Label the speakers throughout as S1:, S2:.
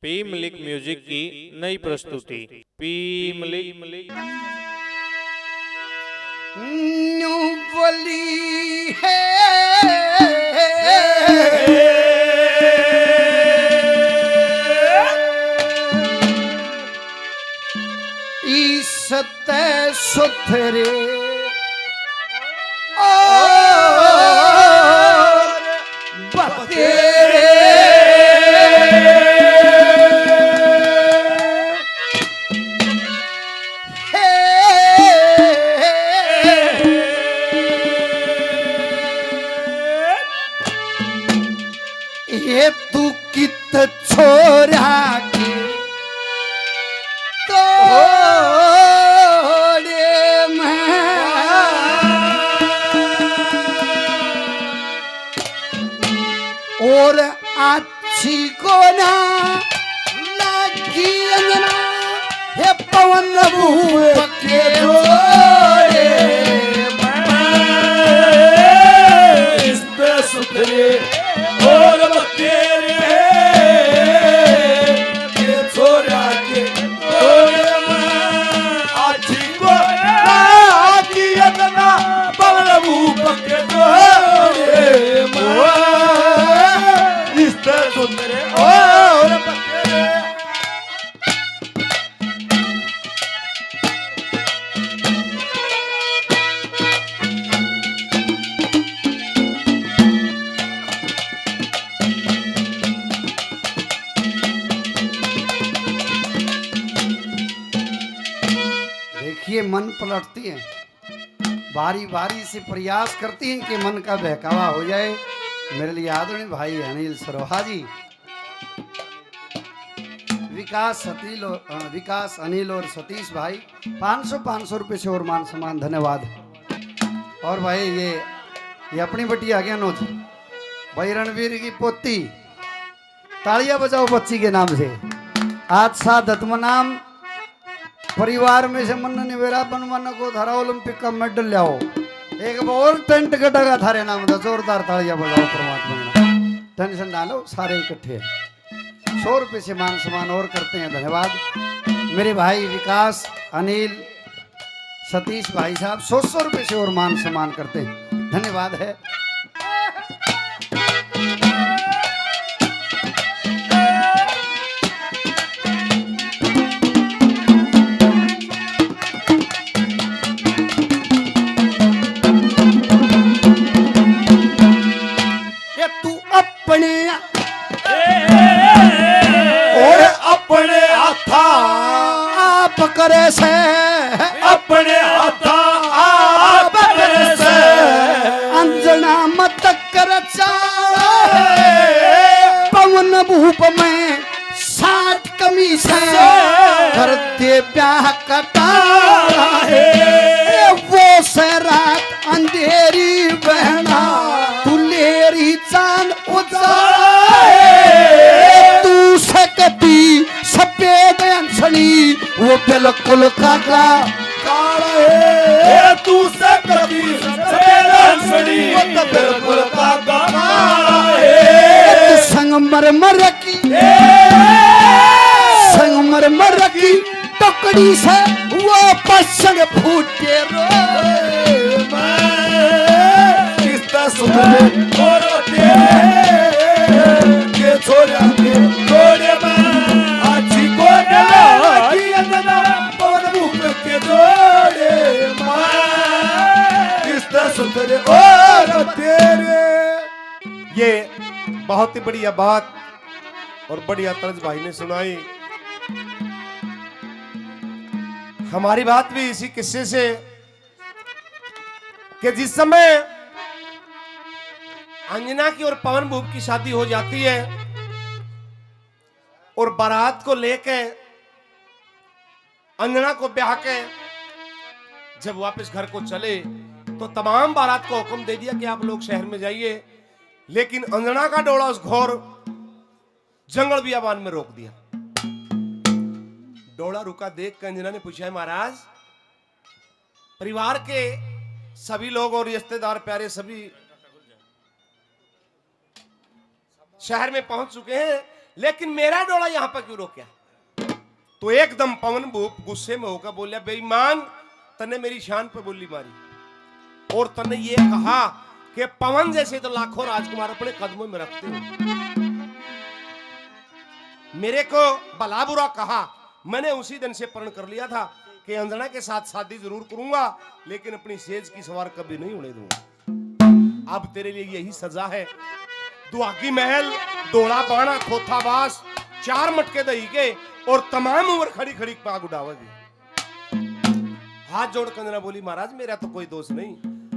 S1: P Malik music की नई प्रस्तुति पी मलिक
S2: न्यू बोली है ईसत सुथरे और बतेरे ये तू कित छोरा के तोड़े में और अच्छी को ना लगी अंजना हे पवन भूप के जोड़े
S3: इस पे सुथरे और बतेरे के छोरा के आजी को आजी अदना पवन भूप के जोड़े इस पे सुथरे और बतेरे
S2: देखिए मन पलटती है, बारी बारी से प्रयास करती हैं कि मन का बहकावा हो जाए। मेरे लिए आदरणीय भाई अनिल सरोहा जी, विकास अनिल और सतीश भाई 500 रुपए से और मान सम्मान धन्यवाद। और भाई ये अपनी बटिया गया नोच भाई रणवीर की पोती, तालियां बजाओ बच्ची के नाम से। आज साथ दत्म नाम परिवार में से मन निवेरा बन मन को धारा ओलंपिक का मेडल लाओ, एक और टेंट कटेगा थारे नाम का। जोरदार तालियां बजाओ परमात्मा के नाम। टेंशन डालो सारे इकट्ठे 100 रुपए से मान सम्मान और करते हैं धन्यवाद। मेरे भाई विकास अनिल सतीश भाई साहब 100 रुपए से और मान सम्मान करते हैं धन्यवाद है।
S3: अपने हाथा
S2: आप करे से
S3: अपने हाथा आप करे से
S2: अंजना मत कर पवन भूप में 60 कमी से करते ब्याह कटा है वो से रात अंधेरी बहना तू लेरी चांद उजाए तू सकती सफेद अंशनी वो बिल्कुल काका
S3: काला है तू से कभी सफेद अंशनी वो तो बिल्कुल काला है
S2: संगमरमर की टुकड़ी से वो पसंग फूटे रो
S3: किस्ता सुधरे और के छोरा के छोड़े में अच्छी को लगी अंदना पवन भूप के जोड़े किस्ता सुधरे और तेरे। ये बहुत ही बढ़िया बात और बढ़िया तर्ज भाई ने सुनाई। हमारी बात भी इसी किस्से से कि जिस समय अंजना की और पवन भूप की शादी हो जाती है और बारात को लेके अंजना को ब्याह के जब वापस घर को चले तो तमाम बारात को हुक्म दे दिया कि आप लोग शहर में जाइए, लेकिन अंजना का डोला उस घोर जंगल बियाबान में रोक दिया। डोला रुका देख कर अंजना ने पूछा, है महाराज परिवार के सभी लोग और रिश्तेदार प्यारे सभी शहर में पहुंच चुके हैं, लेकिन मेरा डोला यहां पर क्यों रोका? तो एकदम पवन भूप गुस्से में होकर बोलिया, बेईमान, तने मेरी शान पे बोली मारी और तने ये कहा कि पवन जैसे तो लाखों राजकुमार अपने कदमों में रखते हो। मेरे को भला बुरा कहा, मैंने उसी दिन से प्रण कर लिया था कि अंजना के साथ शादी जरूर करूंगा, लेकिन अपनी सेज की सवार कभी नहीं होने दूंगा। अब तेरे लिए यही सजा है। दुआगी महल, डोला बाणा, थोथा बास, 4 मटके दही के और तमाम उम्र खड़ी खड़ी पाग उड़ावेगी। हाथ जोड़ कंजना बोली, महाराज मेरा तो कोई दोष नहीं,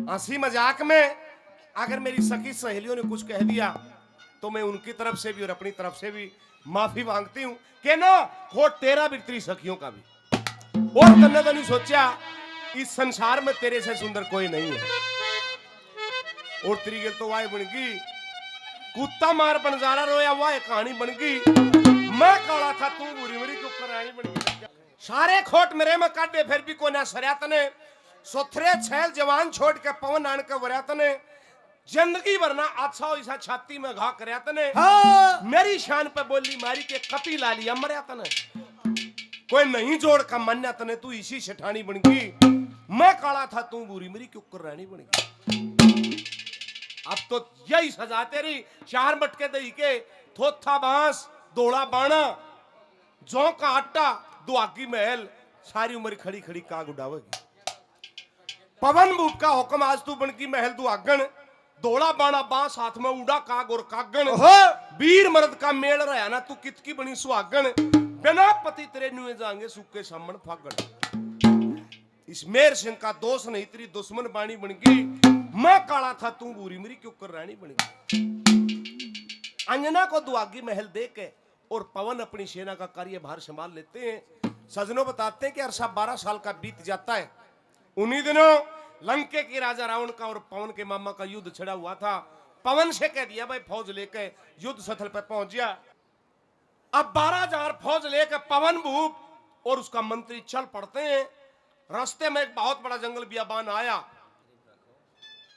S3: हंसी मजाक में अगर मेरी सखी सहेलियों ने कुछ कह दिया तो मैं उनकी तरफ से भी और अपनी तरफ से भी माफी मांगती हूं कि ना खोट तेरा भी, तेरी सखियों का भी। और तन्ने तो नहीं सोचा इस संसार में तेरे से सुंदर कोई नहीं है। और तेरी गल तो वाह बन गई, कुत्ता मार बनजारा रोया वाह कहानी बन गई। मैं काला था तू बुरी बुरी क्यों करानी बन गई। सारे खोट मेरे में काटे फिर भी को ना सरिया तने, सोथरे छैल जवान छोड़ के पवन आन के वरिया तने, जिंदगी भरना अच्छा हो ऐसा छाती में घा करया तने। हाँ। मेरी शान पे बोली मारी के कपी ला लिया मरिया तने, कोई नहीं जोड़ का मान्या तने, तू इसी शठानी बन गई। मैं काला था तू बुरी मेरी क्यों करानी बन गई। अब तो यही सजा तेरी, 4 मटके दही के, थोथा बांस, डोला बाणा, जौ का आटा, दुआगी महल, सारी उम्र खड़ी खड़ी काग उड़ावेगी। पवन भूप का हुक्म आज तू बन की महल दुआगन, डोला बाणा बांस हाथ में उड़ा काग और कागन, वीर मर्द का मेल रहा ना, तू कितकी बनी सुहागन, बिना पति तेरे नुए जाएंगे सूखे सामन फागन। इस मेर सिंह का दोष नहीं, तेरी दुश्मन बाणी बन गई। मैं काला था तू बुरी मेरी क्यों कर रानी बन गई। अंजना को दुआगी महल दे के और पवन अपनी सेना का कार्यभार संभाल लेते हैं। सजनों बताते हैं कि अरसा 12 साल का बीत जाता है। उन्हीं दिनों लंके के राजा रावण का और पवन के मामा का युद्ध छिड़ा हुआ था। पवन से कह दिया भाई फौज लेकर युद्ध स्थल पर पहुंच गया। अब 12,000 फौज लेकर पवन भूप और उसका मंत्री चल पड़ते हैं। रास्ते में एक बहुत बड़ा जंगल बियाबान आया,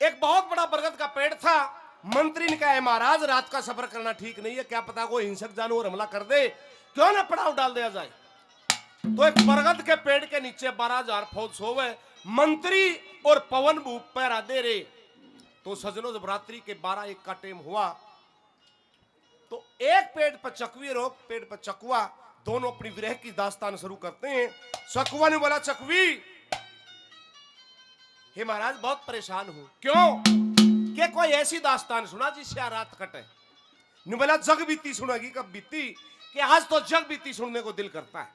S3: एक बहुत बड़ा बरगद का पेड़ था। मंत्री ने कहा, महाराज रात का सफर करना ठीक नहीं है, क्या पता कोई हिंसक जानवर हमला कर दे, क्यों ना पड़ाव डाल दिया जाए। तो एक बरगद के पेड़ के नीचे 12,000 फौज सोवे, मंत्री और पवन भूप पहरा दे रहे। तो सजनों जब रात्रि के 12-1 का टाइम हुआ तो एक पेड़ पर चकवी और पेड़ पर चकवा दोनों अपनी विरह की दास्तान शुरू करते हैं। चकवा ने बोला, चकवी हे महाराज बहुत परेशान हूं। क्यों? कि कोई ऐसी दास्तान सुना जिससे रात कटे। ने बोला जग बीती सुनेगी, कब बीती? कि आज तो जग बीती सुनने को दिल करता है।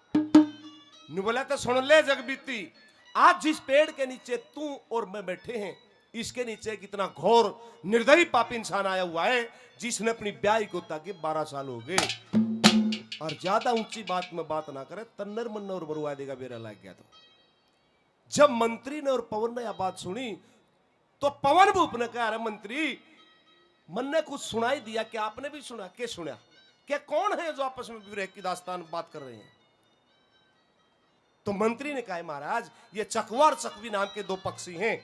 S3: ने बोला तो सुन ले जग बीती, आज जिस पेड़ के नीचे तू और मैं बैठे हैं, इसके नीचे कितना घोर निर्दयी पापी इंसान आया हुआ है जिसने अपनी ब्याही को ताकि 12 साल हो गए। और ज्यादा ऊंची बात में बात ना करे, तन्नर मन्नर और बरुआ देगा बेरा लग गया। तो जब मंत्री ने और पवन ने यह बात सुनी तो पवन भूप ने कहा, अरे मंत्री मन ने कुछ सुनाई दिया कि आपने भी सुना? क्या सुना? क्या कौन है जो आपस में विरह की दास्तान बात कर रहे हैं? तो मंत्री ने कहा, महाराज ये चकवा और चकवी नाम के 2 पक्षी हैं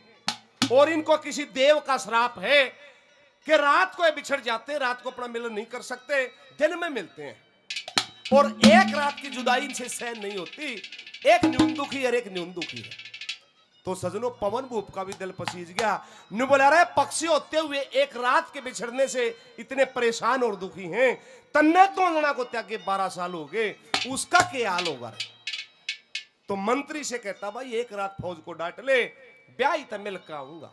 S3: और इनको किसी देव का श्राप है कि रात को ये बिछड़ जाते हैं, रात को अपना मिलन नहीं कर सकते, दिन में मिलते हैं और एक रात की जुदाई इनसे सहन नहीं होती। एक न्यून दुखी और एक न्यून दुखी है। तो सजनों पवन भूप का भी दिल पसीज गया। नु बोला, रहे पक्षी होते हुए एक रात के बिछड़ने से इतने परेशान और दुखी हैं, तन्ने तो अंजना को त्यागे 12 साल हो गए, उसका क्या हाल होगा? तो मंत्री से कहता, भाई एक रात फौज को डांट ले, ब्याही तो मिल कर आऊंगा।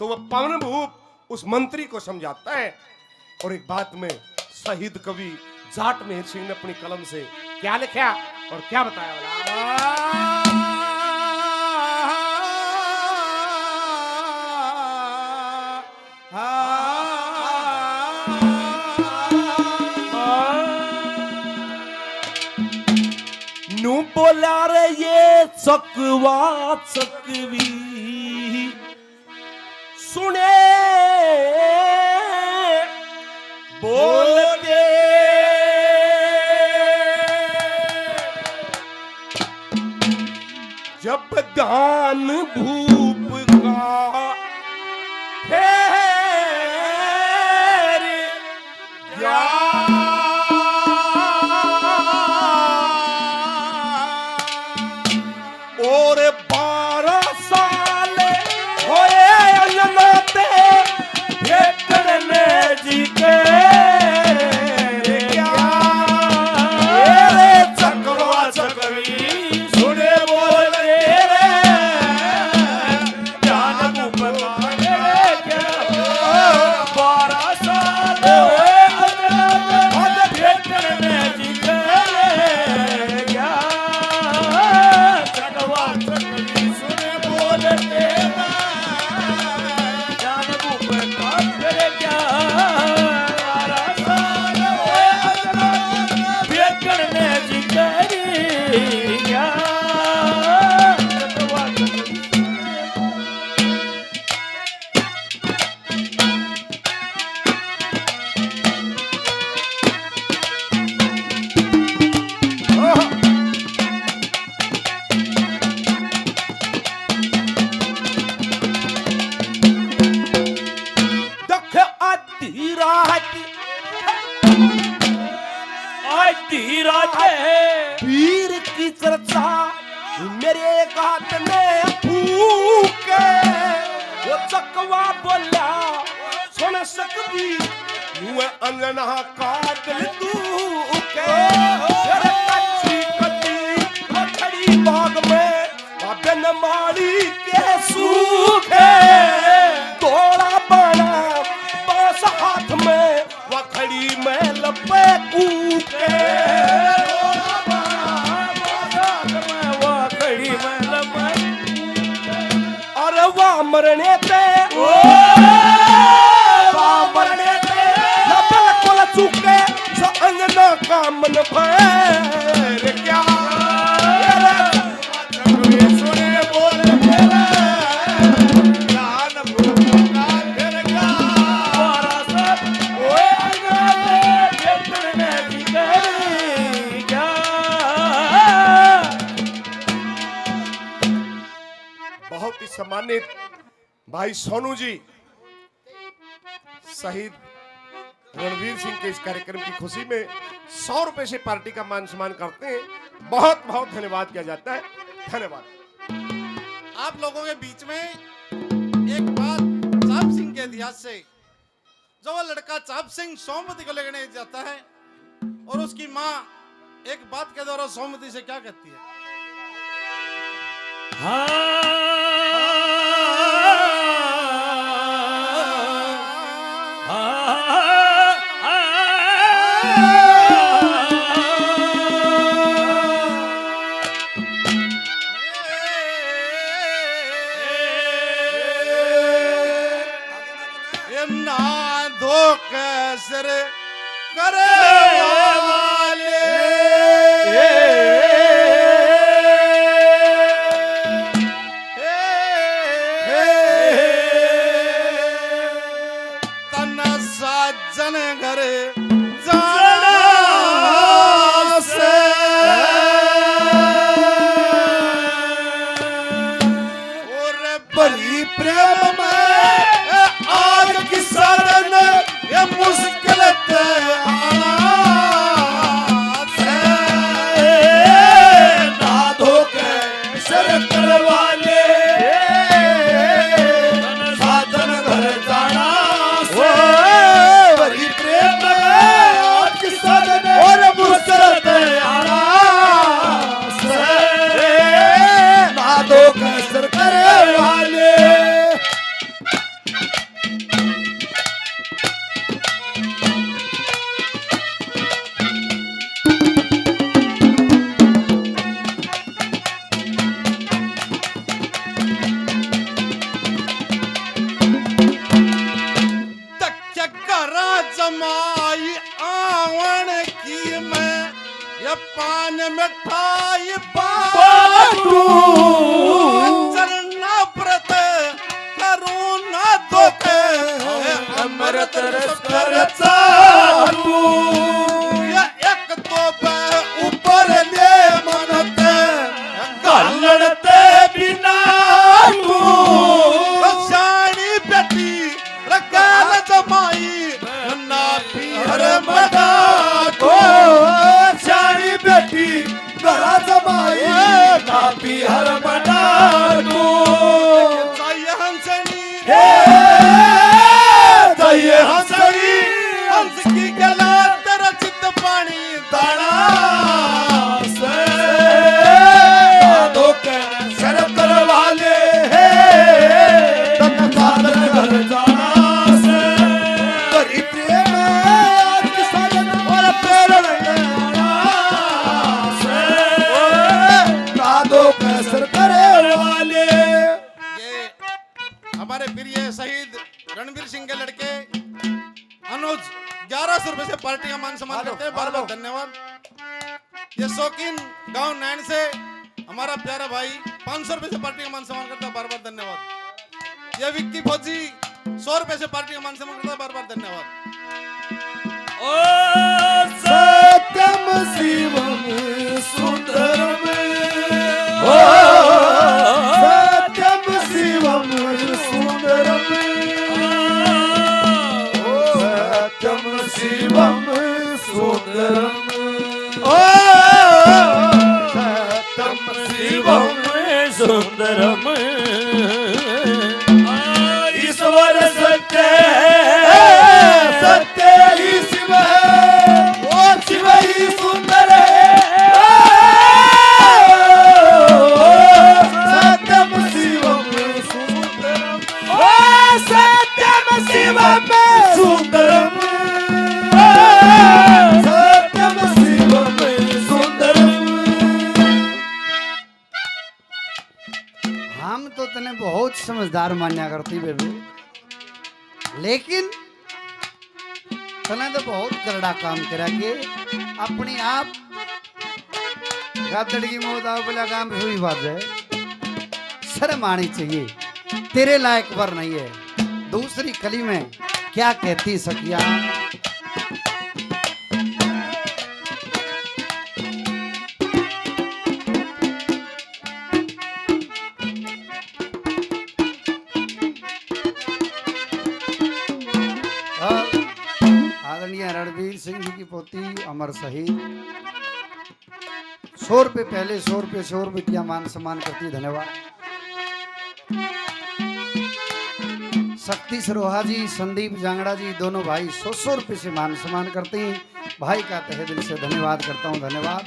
S3: तो वह पवन भूप उस मंत्री को समझाता है और एक बात में शहीद कवि जाट मेहर सिंह ने अपनी कलम से क्या लिखा और क्या बताया। नु बोला रे ये चकवा चकवी सुने बोलते जब दान भूप का फेर या
S1: जिगरिया चकवा चकली सुने बोलते जान बुप का फिर क्या भेटने जिगरिया चकवा चकली आधी रात
S3: वीर की चर्चा मेरे गात में फूके वो चकवा बोला सुन सकती मुँह अंगना काटल तू के तेरे कच्ची कच्ची खड़ी बाग में बिन मारी के सूखे तोड़ा बना बस हाथ में वह खड़ी में लपे कूके अरे वाह मरने पे बिल्कुल चुके सो अंगना का मन भर क्या सुने बोल मेरा जान भूखा फिर क्या सब ओए बहुत ही सम्मानित भाई सोनू जी शहीद रणवीर सिंह के इस कार्यक्रम की खुशी में 100 रुपए से पार्टी का मान सम्मान करते हैं। बहुत बहुत धन्यवाद किया जाता है। धन्यवाद।
S4: आप लोगों के बीच में एक बात चाप सिंह के इतिहास से, जो वो लड़का चाप सिंह सोमवती को लेने जाता है और उसकी माँ एक बात के द्वारा सोमवती से क्या कहती है? ना धो कैसर करे वाले तन साजन घर जाना से और बड़ी प्रेम में आज की साधन ये मुश्किल ना धो के सर करवाले साधन घर जाना से बड़ी प्रेम आज की साधन और मुश्किल ना धो के सर करवाले जमाई आवन की मैं ये पान मिठाई बाटू चरना व्रत करूं ना धोखे अमृत रस कर चालू ये एक तो ऊपर ले मनते गलड़ते बिना तू शानी बेटी रकाल जमाई हर मदा को शानी बेटी गला जमाई कापी हर मदा को चाहिए हंसनी चाहिए हंसनी हंस की गला तेरा 1500 रुपए से पार्टी का मान सम्मान करते हैं, बार बार धन्यवाद। ये शौकीन गांव नैन से हमारा प्यारा भाई 500 रुपए से पार्टी का मान सम्मान करता है, बार बार धन्यवाद। ये विक्की फौजी 100 रुपए से पार्टी का मान सम्मान करता है, बार बार धन्यवाद।
S3: सत्यम शिवम सुंदरम, सत्यम शिवम सुंदरम, सत्यम शिवम सुंदरम, सत्यम शिवम सुंदरम, ईश्वर सत्य सत्य ही शिव है, ओ शिव ही सुंदर है, सत्यम शिवम सुंदरम, ओ सत्यम शिवम सुंदरम, सत्यम शिवम सुंदरम।
S2: हम तो तने बहुत समझदार मान्या करती बेबी, लेकिन तने तो बहुत करड़ा काम करा के अपनी आप गादड़ की मौत आओ बोला काम हुई बात है। शर्म आनी चाहिए, तेरे लायक वर नहीं है। दूसरी कली में क्या कहती सकिया, आदरणीय रणवीर सिंह जी की पोती अमर शहीद 100 रुपये पहले 100 रुपये 100 रुपये किया मान सम्मान करती, धन्यवाद। शक्ति सरोहा जी, संदीप जांगड़ा जी, दोनों भाई 100 रुपये से मान सम्मान करते हैं, भाई का तहे दिल से धन्यवाद करता हूँ, धन्यवाद।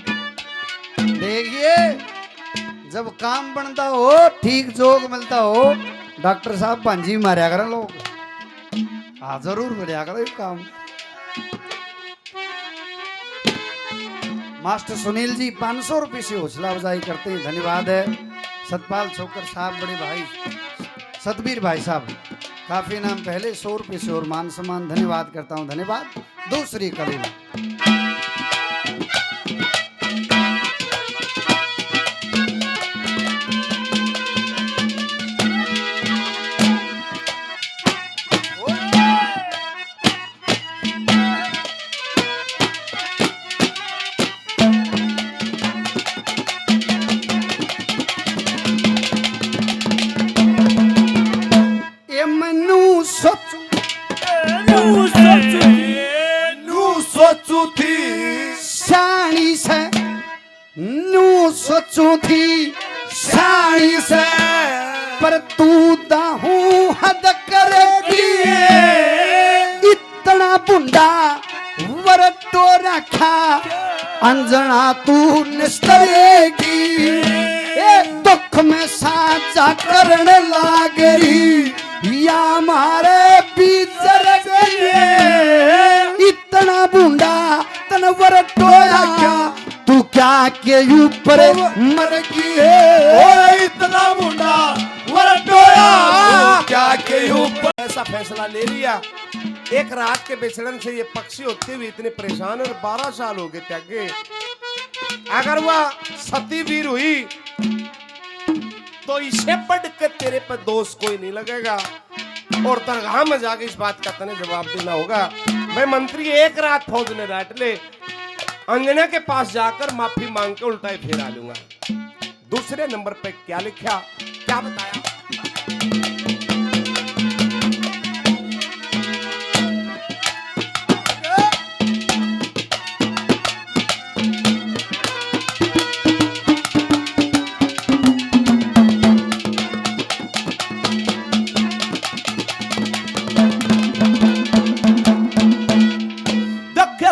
S2: देखिए जब काम बनता हो, ठीक जोग मिलता हो, डॉक्टर साहब भांजी मारा करें लोग, हाँ जरूर बढ़िया करो ये काम। मास्टर सुनील जी 500 रुपये से हौसला अफजाई करते हैं, धन्यवाद है। सतपाल छोकर साहब, बड़े भाई सतबीर भाई साहब, काफी नाम पहले 100 रुपये से और मान सम्मान, धन्यवाद करता हूँ, धन्यवाद। दूसरी कड़ी में सोचू थी साड़ी से, पर तू दाहू हद कर दिए, इतना बुंडा वर तो रखा, अंजना तू निस्तरेगी, एक दुख में साझा करने लागरी, या मारे बीचर गए, इतना बुंडा तन वर टोया क्या, तू क्या के ऊपर मर गई है,
S3: इतना मुंडा वरटोया क्या के ऊपर। ऐसा फैसला ले लिया, एक रात के बिछड़न से ये पक्षी होते हुए इतने परेशान, और 12 साल हो गए त्यागे। अगर वह सती वीर हुई तो इसे पढ़ के तेरे पर दोष कोई नहीं लगेगा, और दरगाह में जाके इस बात का तने जवाब देना होगा। मैं मंत्री एक रात फौज ने डांट ले, अंजना के पास जाकर माफी मांग के उल्टा ही फेरा लूंगा। दूसरे नंबर पे क्या लिखा, क्या बताया,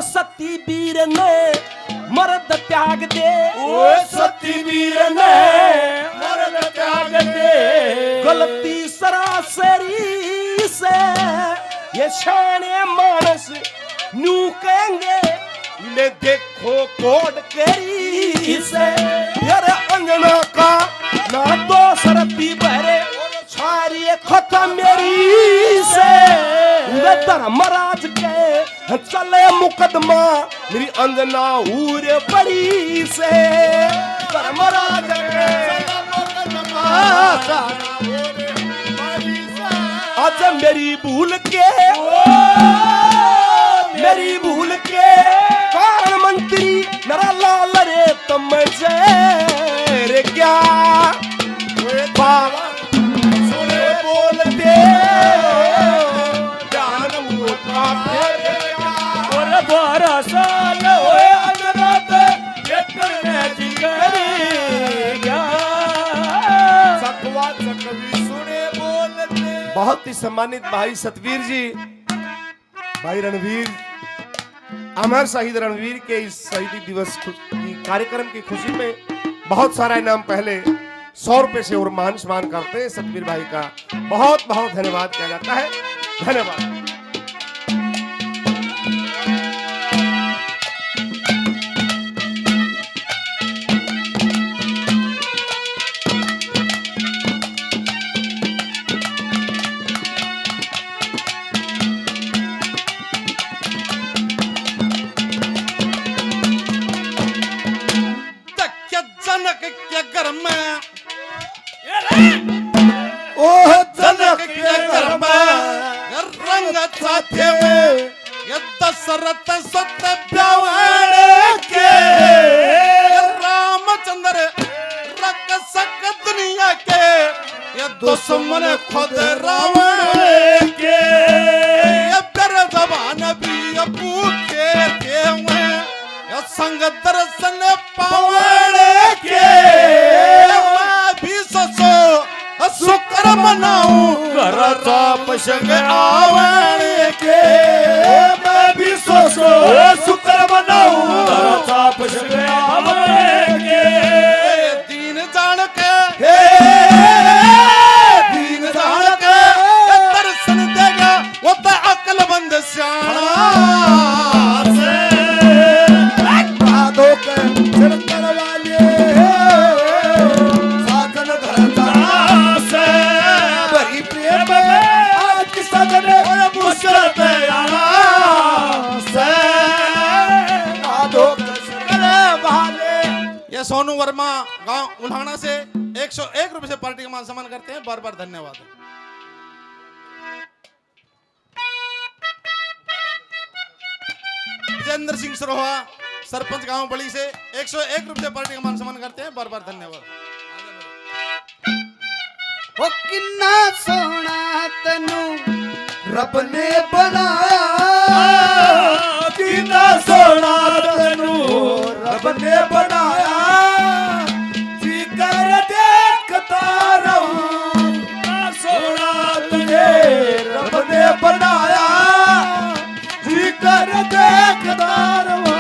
S5: सती वीर ने मर्द त्याग दे,
S3: ओ सती वीर ने मर्द त्याग दे,
S5: गलती सरासरी से ये शाने मानस न्यू कहेंगे,
S3: ने देखो कोड
S5: करी से यार अंजना का ना तो सरती बहरे सारी खत्म मेरी से, धर्मराज के चले मुकदमा मेरी अंजना उरे बड़ी से धर्मराज के आज मेरी भूल के कारण मंत्री मेरा लाल रे तुम रे क्या बाबा सुने बोलते जान मुठा फेरे
S1: और बरसा न होए अजरत करने जिगरिया
S5: सकवा सकवी सुने बोलते। बहुत ही सम्मानित भाई सतवीर जी, भाई रणवीर, अमर शहीद रणवीर के इस शहीदी दिवस की कार्यक्रम की खुशी में बहुत सारा इनाम पहले 100 रुपए से और मान सम्मान करते हैं। सतवीर भाई का बहुत बहुत धन्यवाद किया जाता है। धन्यवाद।
S4: जनक के घर में
S5: ओह जनक के घर में
S4: रंग साथे में ये दशरथ सत्य ब्यावण के रामचंद्र रक सक दुनिया के ये दुश्मन खुद रावण के ये पर जबान भी भूखे थे ये संग दर्शन पावण के मैं भी ससो शुक्र मनाऊं
S1: कर ताप संग
S4: आवण के
S5: मैं भी सोचो शुक्र मनाऊं
S1: कर ताप संग आवण के
S4: दीन जान के
S5: दीन जान
S4: के दर्शन देगा वो तो अक्लमंद सियाणा
S5: साधो के चरतर वाले साधन धरता
S1: से
S5: बड़ी प्रेम आज की सजने मुशरत आना से साधो के चरतर वाले।
S4: ये सोनू वर्मा गांव उल्हाना से 101 रुपए से पार्टी का मान सम्मान करते हैं। बार बार धन्यवाद। विजेंद्र सिंह सरोहा सरपंच गांव बड़ी से 101 रुपए से पार्टी का मान सम्मान करते हैं। बार बार धन्यवाद।
S2: ओ किन्ना सोना तनु रब ने बनाया,
S5: कितना सोना तनु रब ने बनाया जी कर देखता रहूं सोना तुझे रब ने बनाया जी कर देखता रहूं।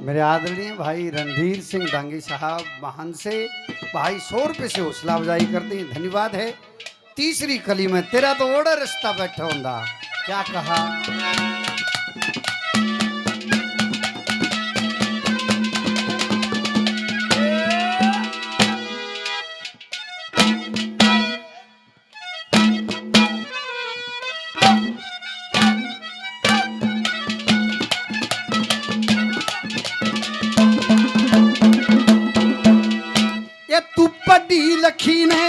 S2: मेरे आदरणीय भाई रणधीर सिंह डांगी साहब महान से भाई 100 रुपए से हौसला अफजाई करते हैं। धन्यवाद है। तीसरी कली में तेरा तो ओड़ा रिश्ता बैठा होंदा क्या कहा। ये तू पढ़ी लखी ने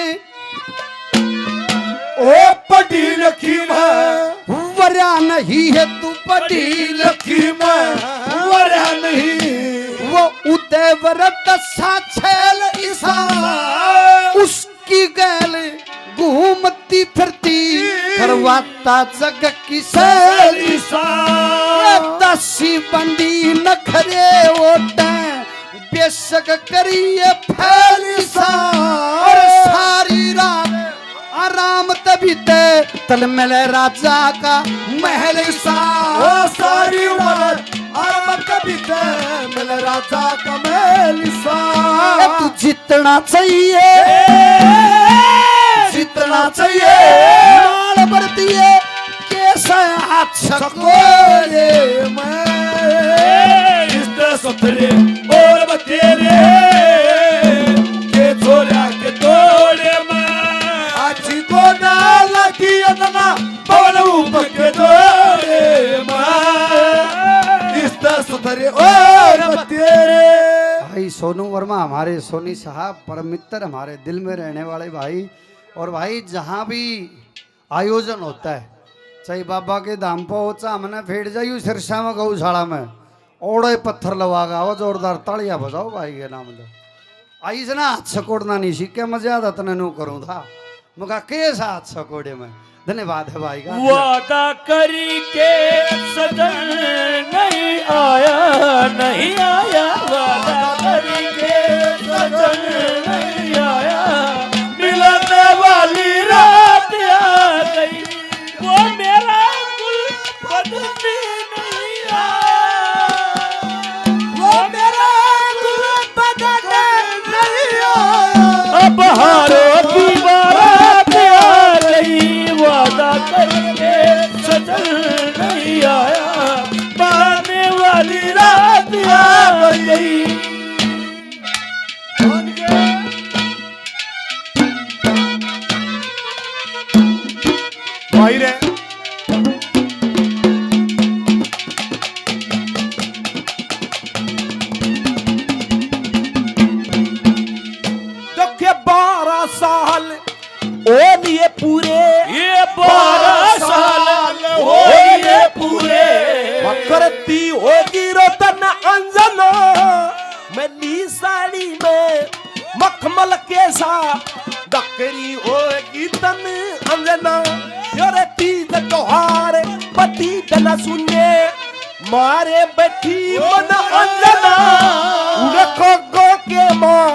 S5: ओ पढ़ी लखी में
S2: वरा नहीं है तू पढ़ी
S5: लखी में वरा नहीं
S2: वो उदय व्रत साछेल ईसा उसकी गैल घूमती फिरती करवाता जग की सैल ईसा दसी बंदी नखरे ओटे बेशक करिए फैलिसा और सारी रात आराम तभी ते तल मिले राजा का महल सा
S5: ओ सारी उम्र आराम कभी ते मिल राजा का महल सा।
S2: तू जितना चाहिए
S5: जितना चाहिए
S2: लाल बरतिए कैसा छकोरे मैं
S5: इस सुथरे और बतेरे के छोरा के तोड़े मैं अच्छी को ना लगी अदना पवन ऊपर के तोड़े मैं इस सुथरे और बतेरे।
S2: भाई सोनू वर्मा हमारे सोनी साहब परम मित्र, हमारे दिल में रहने वाले भाई। और भाई जहाँ भी आयोजन होता है, चाहे बाबा के धाम पर हो चाहे हमने फेड़ जाइयो सिरसा में गौशाला में, ओड़े पत्थर लगाओ आओ जोरदार तालियां बजाओ भाई के नाम दो। आई से ना हाथ सकोड़ना नहीं सीखे मैं ज्यादा तने नू करूँ था मगा कैसा हाथ सकोड़े में। धन्यवाद है भाई का।
S1: वादा करके सजन नहीं आया, नहीं आया, वादा करके सजन नहीं आया, मिलने वाली रात आ गई, वो मेरा गुल बदलने नहीं आया, वो मेरा गुल बदलने नहीं आया, अब हारों की बारात आ गई, वादा करके सजन नहीं आया, बहाने वाली रात आ गई।
S5: भाई रे
S6: के 12 साल ओ लिए पूरे,
S1: ये 12 साल हो ये पूरे,
S6: करती होगी रोतन अंजना, मैली साड़ी में मखमल के साथ डकरी होगी तन अंजना, योरे तीज त्योहार पति दना सुने, मारे बैठी मन अंजना, रखो गो के माँ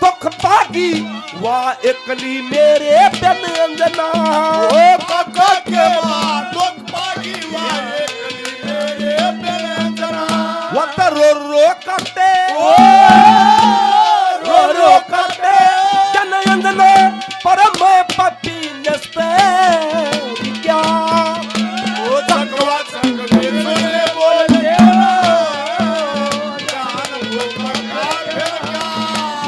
S6: दुख पागी, वाह एकली मेरे पेन अंजना,
S5: ओ काका के मां दुख पागी वाह एकली मेरे पेन अंजना,
S6: वत रो रो करते जन अंजना, पर मैं पति नस्ते क्या
S5: ओ तकवा संग मेरे बोले जान वो पक्का फिर क्या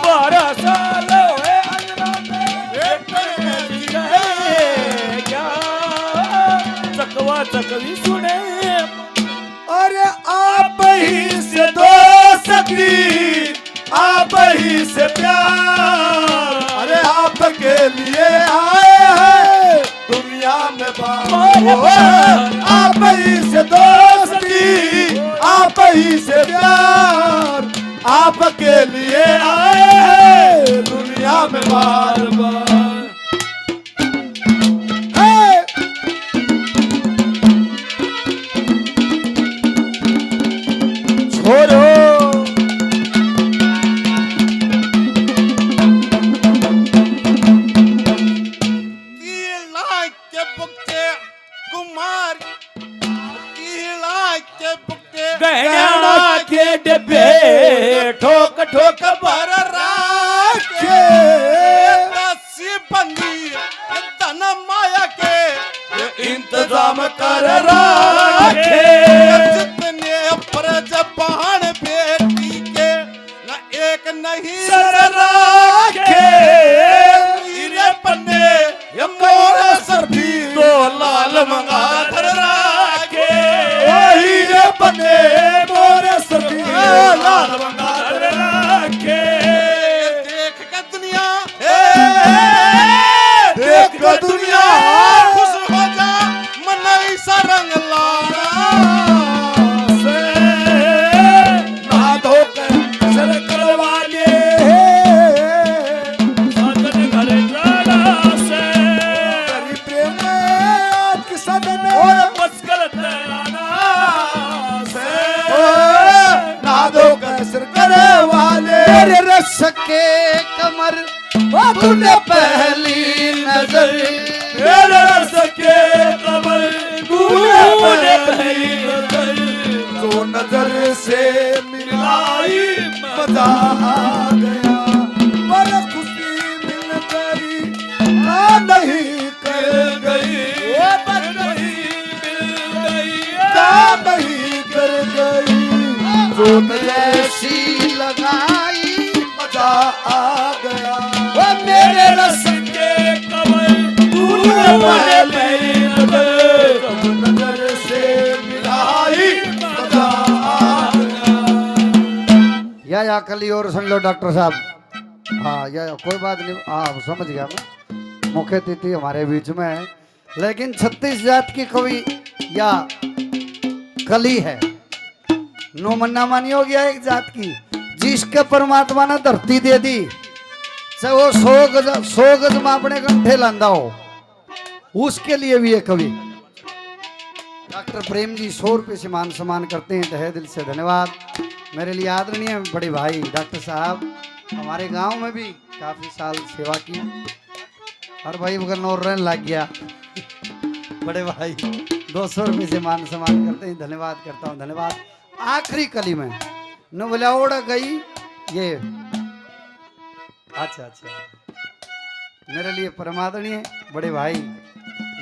S1: 12 साल हुए अंजना क्या चकवा चकवी सुने,
S5: अरे आप ही से दोस्ती आप ही से प्यार, अरे आपके लिए आए हैं दुनिया में बाहर, आप ही से दोस्ती आप ही से प्यार, आपके लिए आए हैं दुनिया में बार बार।
S6: छोरो
S4: के बुक्के कुमार के बुक्के
S1: गहना के डिब्बे ठोक ठोक
S4: पर राखे दासी बंदी धन माया के
S5: इंतजाम कर राखे,
S4: जितने प्रज बहन बेटी के न एक नहीं
S5: सर राखे,
S4: हीरे पन्ने ये मोर सरफी
S5: तो लाल मंगाधर
S4: राखे
S5: वही रे बने मोरे सभी लाल मंगाधर राखे,
S4: देख के दुनिया
S5: देख के दुनिया
S4: खुश हो जा मन ऐसा रंग लाना
S5: से ना धोकर सर करवा ले,
S1: सजन घर जाना से
S5: तेरी प्रेम आज की सदन
S1: और मस्कर तराना से
S5: ना धोकर सर करवा ले,
S2: तेरे रस के कमर तूने पहली नजर,
S5: मेरे रस के कमर तूने पहली नजर, तो नजर से मिलाई मजा आ गया, पर खुशी मिल गई ना नहीं कर गई,
S2: जोत जैसी लगाई
S5: मजा आ गया
S6: वो मेरे रस के कमल तूने मुझे पहली नजर
S5: जब नजर से मिलाई मजा आ गया।
S2: या कली और सुन लो डॉक्टर साहब। हाँ या कोई बात नहीं, हाँ समझ गया मैं। मुख्य अतिथि हमारे बीच में है, लेकिन 36 जात की कवि या कली है, नो मन्ना मानी हो गया एक जात की, जिसके परमात्मा ने धरती दे दी, चाहे वो 100 गज में अपने कंठे लांदा हो, उसके लिए भी है कवि। डॉक्टर प्रेम जी 100 रुपये से मान सम्मान करते हैं, तहे दिल से धन्यवाद। मेरे लिए आदरणीय बड़े भाई डॉक्टर साहब, हमारे गांव में भी काफी साल सेवा की, और भाई बगल नौर रहने लग गया। बड़े भाई 200 रुपये से मान सम्मान करते हैं, धन्यवाद करता हूँ, धन्यवाद। आखिरी कली में न बोला ओढ़ गई ये, अच्छा मेरे लिए परमादरणीय बड़े भाई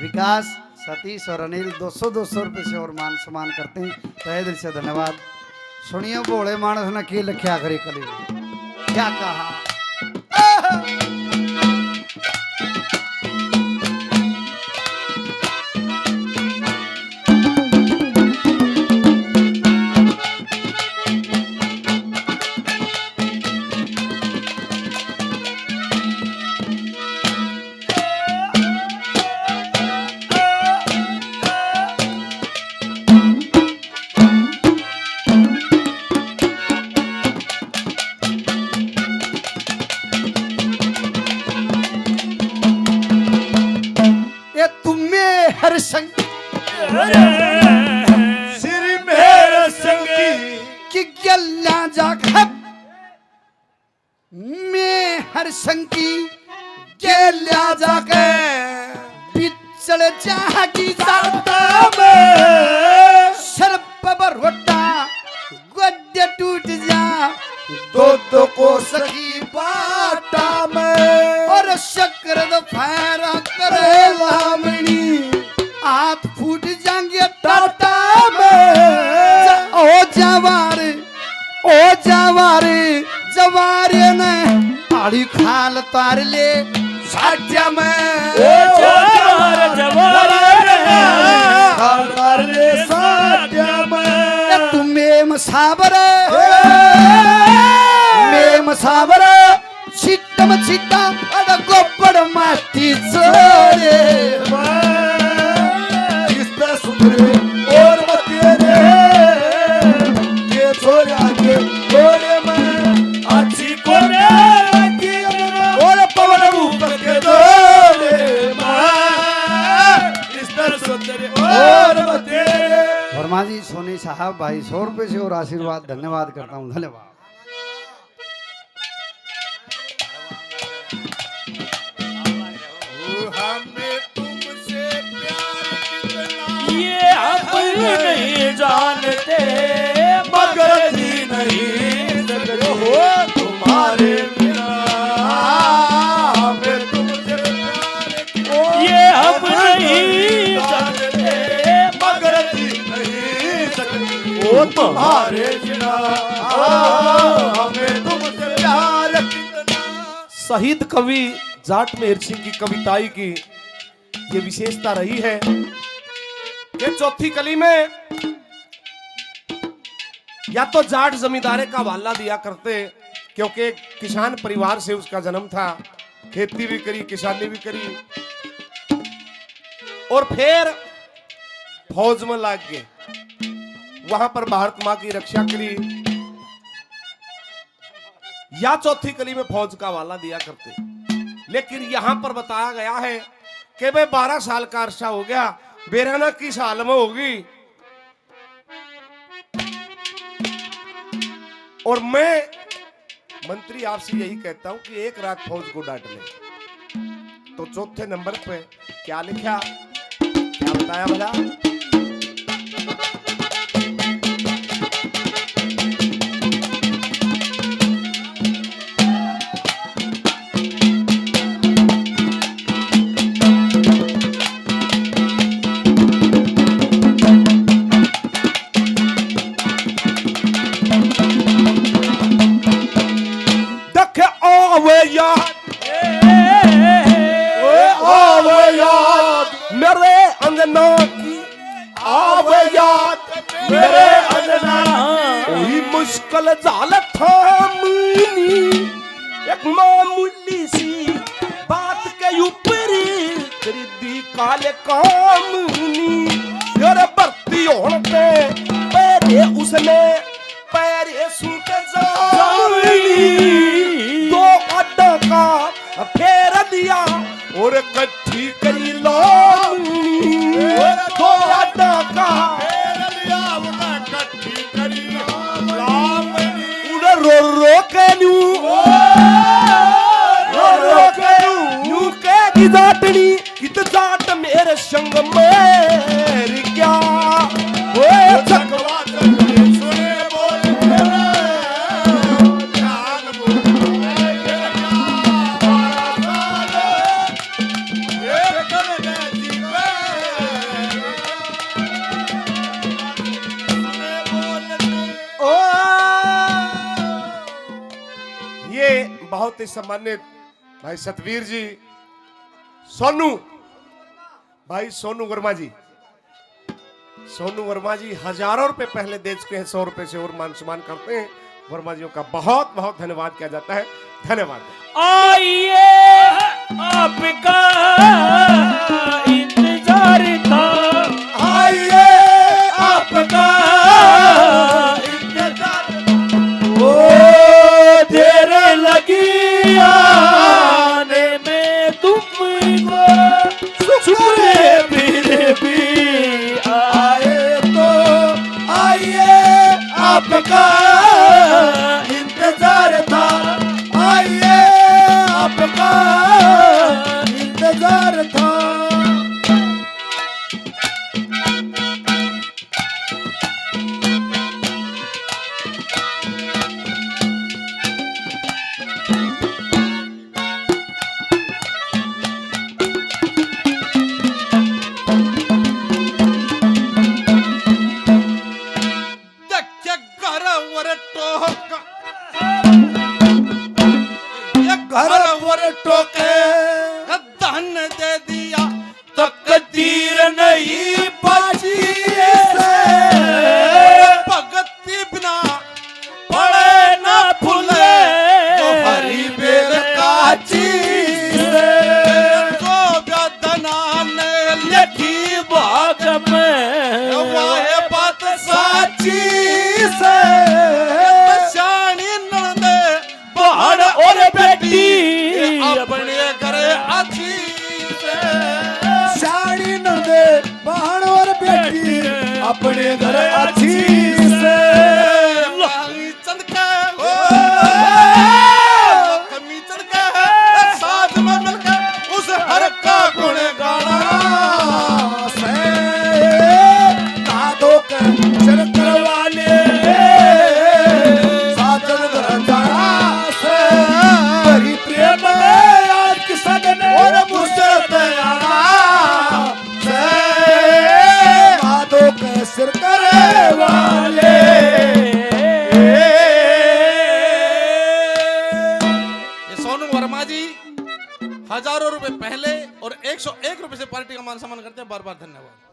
S2: विकास, सतीश और अनिल 200 रुपये से और मान सम्मान करते हैं, तहे दिल से धन्यवाद। सुनिए भोले मानस ने की लिखा आखिरी कली में, क्या कहा? हर संग
S6: श्री मेरे संगी
S2: कि गल्ला जाग मैं हर संगी गल्ला जाके पिछड़ जागी जाता में सर्प बरवटा गड्ढे टूट जा दो को सखी बाटा में और शक्र द फैरा करे लामणी हाथ फूट जाएंगे टाटा में। ओ जवारे ने आड़ी खाल तार ले साठ्या में,
S6: ओ जवार खाल तार ले साठ्या में।
S2: तुम मेम साबर छिट्टम छिट्टा अड़ गोपड़ माटी चोरे
S5: और तेरे के छोरा के छोरे में
S6: अच्छी कोने
S5: और पवन ऊपर के दौरे
S6: इस तरह सुंदर और तेरे।
S2: वर्मा जी सोनी साहब भाई 100 रुपये से और आशीर्वाद धन्यवाद करता हूँ, धन्यवाद।
S6: ये हम नहीं जानते मगर जी नहीं सकते हो तुम्हारे बिना हमें तुमसे प्यार। ये हम नहीं जानते मगर जी नहीं सकते हो तुम्हारे बिना हमें तुमसे प्यार कितना।
S5: शहीद कवि जाट मेहर सिंह की कविताई की ये विशेषता रही है कि चौथी कली में या तो जाट जमींदारे का हवाला दिया करते, क्योंकि एक किसान परिवार से उसका जन्म था, खेती भी करी किसानी भी करी, और फिर फौज में लग गए, वहां पर भारत मां की रक्षा करी, या चौथी कली में फौज का हवाला दिया करते। लेकिन यहां पर बताया गया है कि भाई 12 साल का अरसा हो गया, बेराना किस हाल में होगी, और मैं मंत्री आपसे यही कहता हूं कि एक रात फौज को डांट ले। तो चौथे नंबर पे क्या लिखा, क्या बताया भला? याद, आवे याद मेरे अंगना की, आवे याद मेरे अंगना। कोई मुश्किल झालं थांबणी, एक मामूली सी बात के ऊपर कर दी काले कामनी। तेरे भर्ती होने पे पैरे उसने पैरे सूट जावली, दो अड्डा का फेर दिया और कट्ठी करी लावनी। दो अड्डा का फेर दिया और कट्ठी करी लावनी। उड़ रो रो के नू, रो रो के नू के की जाटनी, कित जाट मेरे संग मेरी क्या। ओ चकवा चकवी सुने बोल मेरे, जान बोल मेरे क्या बारा ये करने जीवे सुने बोल। ओ ये बहुत ही सम्मानित भाई सतवीर जी, सोनू भाई, सोनू वर्मा जी, सोनू वर्मा जी हजारों रुपए पहले दे चुके हैं, 100 रुपए से और मान सम्मान करते हैं। वर्मा जी का बहुत बहुत धन्यवाद किया जाता है। धन्यवाद।
S6: आइए आपका इंतजार था,
S5: आइए
S6: आपका इंतजार, ओ देर लगी आने में तुमको, शुक्र फिर भी आए तो। आइए आपका इंतजार था, आइए आपका इंतजार था।
S4: दक्ष घर वर टोक, ये घर वर टोके धन दे दिया
S6: तकदीर नहीं बाजी से,
S4: भगती बिना
S6: पड़े ना फूले
S4: जो हरी बेल काची
S6: से।
S4: जो व्यदना ने
S6: लिखी बाग में
S4: वाहे बात साची
S6: से,
S4: शानी नंदे
S6: पहाड़ और बेटी
S4: अपने घरे अच्छी से।
S5: साड़ी न दे बहन और बेटी अपने घर अच्छी से।
S4: लाली चंद के हो कमी चंद के साथ में मिलकर उस हर का गुण गाना
S5: से कादो के चर करवाले साजन घर जाना से। बड़ी प्रेम में आज की सजन और मुसरत आना से। कादो के सिर करे वाले
S4: ये सोनू वर्मा जी हजारों रुपए पहले और 101 रुपए से पार्टी का मान सम्मान करते हैं। बार बार धन्यवाद।